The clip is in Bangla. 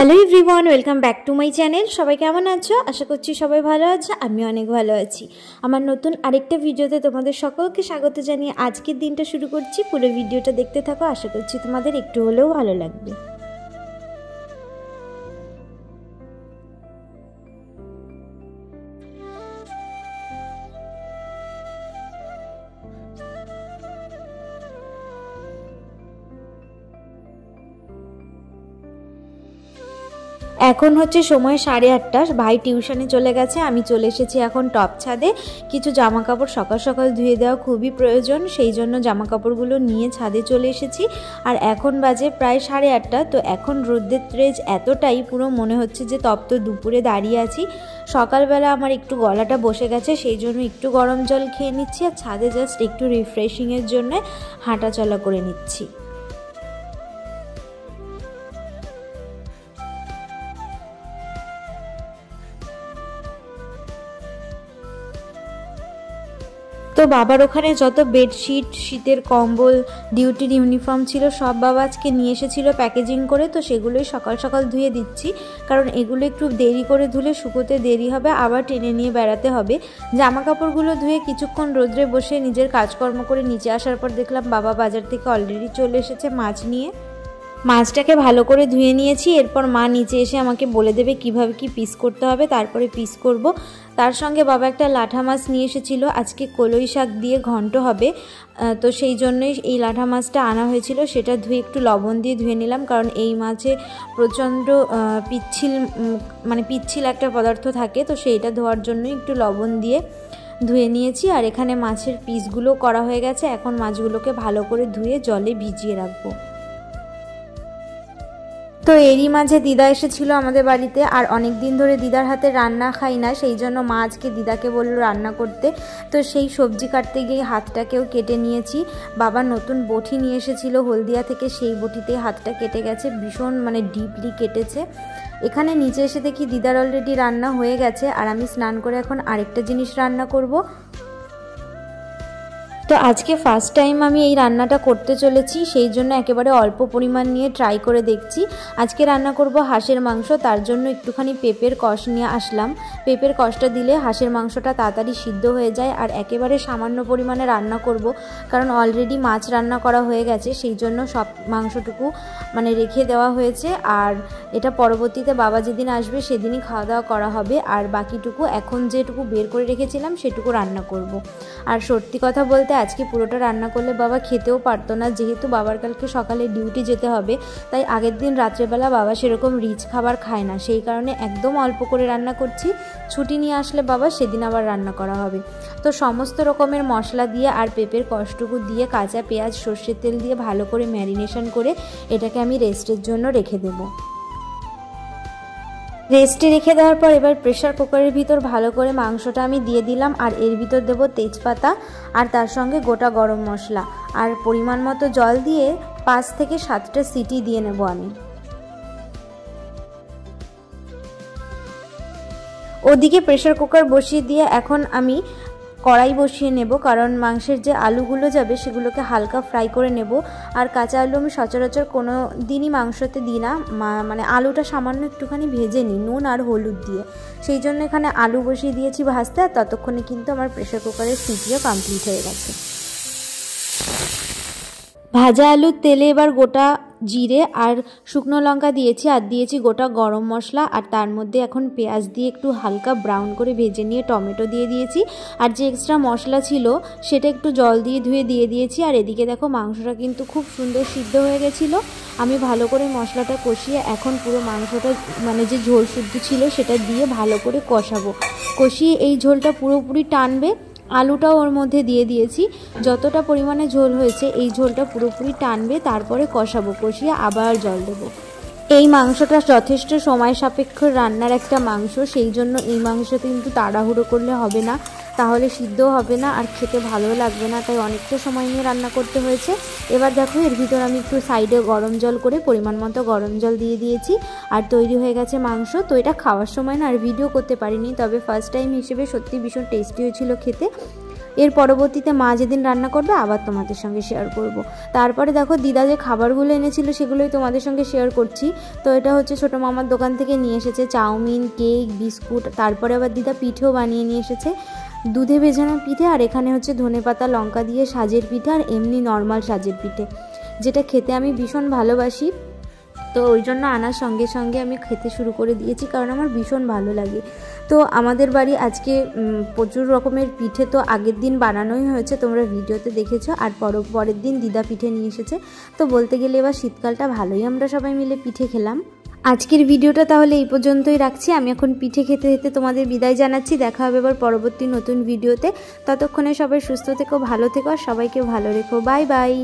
Hello everyone, welcome back to my channel. সবাই কেমন আছো? আশা করছি সবাই ভালো আছো। আমি অনেক ভালো আছি। আমার নতুন আরেকটা ভিডিওতে তোমাদের সকলকে স্বাগত জানিয়ে আজকের দিনটা শুরু করছি। পুরো ভিডিওটা দেখতে থাকো, আশা করছি তোমাদের একটু হলেও ভালো লাগবে। এখন হচ্ছে সময় 8:30। ভাই টিউশনে চলে গেছে, আমি চলে এসেছি এখন টপ ছাদে। কিছু জামা কাপড় সকাল সকাল ধুয়ে দেওয়া খুবই প্রয়োজন, সেই জন্য জামা কাপড়গুলো নিয়ে ছাদে চলে এসেছি। আর এখন বাজে প্রায় 8:30। তো এখন রোদের তেজ এতটাই, পুরো মনে হচ্ছে যে তপ্ত দুপুরে দাঁড়িয়ে আছি। সকালবেলা আমার একটু গলাটা বসে গেছে, সেই জন্য একটু গরম জল খেয়ে নিচ্ছি আর ছাদে জাস্ট একটু রিফ্রেশিংয়ের জন্য হাঁটা চলা করে নিচ্ছি। তো বাবার ওখানে যত বেডশিট, শীতের কম্বল, ডিউটির ইউনিফর্ম ছিল সব বাবা আজকে নিয়ে এসেছিলো প্যাকেজিং করে। তো সেগুলোই সকাল সকাল ধুয়ে দিচ্ছি, কারণ এগুলো একটু দেরি করে ধুলে শুকোতে দেরি হবে, আবার টেনে নিয়ে বেড়াতে হবে। জামা কাপড়গুলো ধুয়ে কিছুক্ষণ রোদ্রে বসে নিজের কাজকর্ম করে নিচে আসার পর দেখলাম বাবা বাজার থেকে অলরেডি চলে এসেছে মাছ নিয়ে। মাছটাকে ভালো করে ধুয়ে নিয়েছি। এরপর মা নিচে এসে আমাকে বলে দেবে কিভাবে কি পিস করতে হবে, তারপরে পিস করব। তার সঙ্গে বাবা একটা লাঠা মাছ নিয়ে এসেছিলো, আজকে কলই শাক দিয়ে ঘন্ট হবে। তো সেই জন্যই এই লাঠা মাছটা আনা হয়েছিল। সেটা ধুয়ে একটু লবণ দিয়ে ধুয়ে নিলাম, কারণ এই মাছে প্রচণ্ড পিচ্ছিল একটা পদার্থ থাকে, তো সেইটা ধোয়ার জন্য একটু লবণ দিয়ে ধুয়ে নিয়েছি। আর এখানে মাছের পিসগুলো করা হয়ে গেছে, এখন মাছগুলোকে ভালো করে ধুয়ে জলে ভিজিয়ে রাখবো। তো এরই মাঝে দিদা এসেছিল আমাদের বাড়িতে, আর অনেক দিন ধরে দিদার হাতে রান্না খাই না, সেই জন্য মা আজকে দিদাকে বললো রান্না করতে। তো সেই সবজি কাটতে গিয়ে হাতটাকেও কেটে নিয়েছি। বাবা নতুন বটি নিয়ে এসেছিল হলদিয়া থেকে, সেই বটিতে হাতটা কেটে গেছে, ভীষণ ডিপলি কেটেছে। এখানে নিচে এসে দেখি দিদার অলরেডি রান্না হয়ে গেছে, আর আমি স্নান করে এখন আরেকটা জিনিস রান্না করব। তো আজকে ফার্স্ট টাইম আমি এই রান্নাটা করতে চলেছি, সেই জন্য একেবারে অল্প পরিমাণ নিয়ে ট্রাই করে দেখছি। আজকে রান্না করব হাঁসের মাংস, তার জন্য একটুখানি পেঁপের কষ নিয়ে আসলাম। পেঁপের কষটা দিলে হাঁসের মাংসটা তাড়াতাড়ি সিদ্ধ হয়ে যায়, আর একেবারে সামান্য পরিমাণে রান্না করব, কারণ অলরেডি মাছ রান্না করা হয়ে গেছে, সেই জন্য সব মাংসটুকু রেখে দেওয়া হয়েছে। আর এটা পরবর্তীতে বাবা যেদিন আসবে সেদিনই খাওয়া দাওয়া করা হবে, আর বাকিটুকু এখন যেটুকু বের করে রেখেছিলাম সেটুকু রান্না করব। আর সত্যি কথা বলতে আজকে পুরোটা রান্না করলে বাবা খেতেও পারতো না, যেহেতু বাবার কালকে সকালে ডিউটি যেতে হবে, তাই আগের দিন রাত্রেবেলা বাবা সেরকম রিচ খাবার খায় না, সেই কারণে একদম অল্প করে রান্না করছি। ছুটি নিয়ে আসলে বাবা সেদিন আবার রান্না করা হবে। তো সমস্ত রকমের মশলা দিয়ে আর পেঁপের কষটুকু দিয়ে কাঁচা পেঁয়াজ, সর্ষের তেল দিয়ে ভালো করে ম্যারিনেশন করে এটাকে আমি রেস্টের জন্য রেখে দেবো। রেস্টে রেখে দেওয়ার পর এবার প্রেশার কুকারের ভিতর ভালো করে মাংসটা আমি দিয়ে দিলাম, আর এর ভিতর দেবো তেজপাতা আর তার সঙ্গে গোটা গরম মশলা, আর পরিমাণ মতো জল দিয়ে 5 থেকে 7টা সিটি দিয়ে নেব আমি। ওদিকে প্রেশার কুকার বসিয়ে দিয়ে এখন আমি কড়াই বসিয়ে নেব, কারণ মাংসের যে আলুগুলো যাবে সেগুলোকে হালকা ফ্রাই করে নেব। আর কাঁচা আলু আমি সচরাচর কোনো দিনই মাংসতে দিই না, আলুটা সামান্য একটুখানি ভেজে নিই নুন আর হলুদ দিয়ে, সেই জন্য এখানে আলু বসিয়ে দিয়েছি ভাজতে। আর ততক্ষণে কিন্তু আমার প্রেশার কুকারের সিটিও কমপ্লিট হয়ে গেছে। ভাজা আলুর তেলে এবার গোটা জিরে আর শুকনো লঙ্কা দিয়েছি, আর দিয়েছি গোটা গরম মশলা, আর তার মধ্যে এখন পেঁয়াজ দিয়ে একটু হালকা ব্রাউন করে ভেজে নিয়ে টমেটো দিয়ে দিয়েছি। আর যে এক্সট্রা মশলা ছিল সেটা একটু জল দিয়ে ধুয়ে দিয়ে দিয়েছি। আর এদিকে দেখো মাংসটা কিন্তু খুব সুন্দর সিদ্ধ হয়ে গেছিলো। আমি ভালো করে মশলাটা কষিয়ে এখন পুরো মাংসটা যে ঝোল শুদ্ধ ছিল সেটা দিয়ে ভালো করে কষাবো। কষিয়ে এই ঝোলটা পুরোপুরি টানবে। আলুটাও ওর মধ্যে দিয়ে দিয়েছি, যতটা পরিমাণে ঝোল হয়েছে এই ঝোলটা পুরোপুরি টানবে, তারপরে কষাবো, কষিয়ে আবার জল দেবো। এই মাংসটা যথেষ্ট সময় সাপেক্ষ রান্নার একটা মাংস, সেই জন্য এই মাংসতে কিন্তু তাড়াহুড়ো করলে হবে না, তাহলে সিদ্ধও হবে না আর খেতে ভালোও লাগবে না, তাই অনেকটা সময় নিয়ে রান্না করতে হয়েছে। এবার দেখো এর ভিতর আমি একটু সাইডে গরম জল করে পরিমাণ মতো গরম জল দিয়ে দিয়েছি, আর তৈরি হয়ে গেছে মাংস। তো এটা খাওয়ার সময় না আর ভিডিও করতে পারিনি, তবে ফার্স্ট টাইম হিসেবে সত্যি ভীষণ টেস্টি হয়েছিল খেতে। এর পরবর্তীতে মা যেদিন রান্না করবে আবার তোমাদের সঙ্গে শেয়ার করব। তারপরে দেখো দিদা যে খাবারগুলো এনেছিল সেগুলোই তোমাদের সঙ্গে শেয়ার করছি। তো এটা হচ্ছে ছোটো মামার দোকান থেকে নিয়ে এসেছে চাউমিন, কেক, বিস্কুট, তারপরে আবার দিদা পিঠেও বানিয়ে নিয়ে এসেছে, দুধে ভেজানো পিঠে। আর এখানে হচ্ছে ধনেপাতা লঙ্কা দিয়ে সাজের পিঠে আর এমনি নর্মাল সাজের পিঠে, যেটা খেতে আমি ভীষণ ভালোবাসি। তো ওই জন্য আনার সঙ্গে সঙ্গে আমি খেতে শুরু করে দিয়েছি, কারণ আমার ভীষণ ভালো লাগে। তো আমাদের বাড়ি আজকে প্রচুর রকমের পিঠে তো আগের দিন বানানোই হয়েছে, তোমরা ভিডিওতে দেখেছো। আর পরের দিন দিদা পিঠে নিয়ে এসেছে। তো বলতে গেলে এবার শীতকালটা ভালোই আমরা সবাই মিলে পিঠে খেলাম। আজকের ভিডিওটা তাহলে এই পর্যন্তই রাখছি। আমি এখন পিঠে খেতে খেতে তোমাদের বিদায় জানাচ্ছি। দেখা হবে এবার পরবর্তী নতুন ভিডিওতে। ততক্ষণে সবাই সুস্থ থেকো, ভালো থেকো আর সবাইকে ভালো রেখো। Bye bye.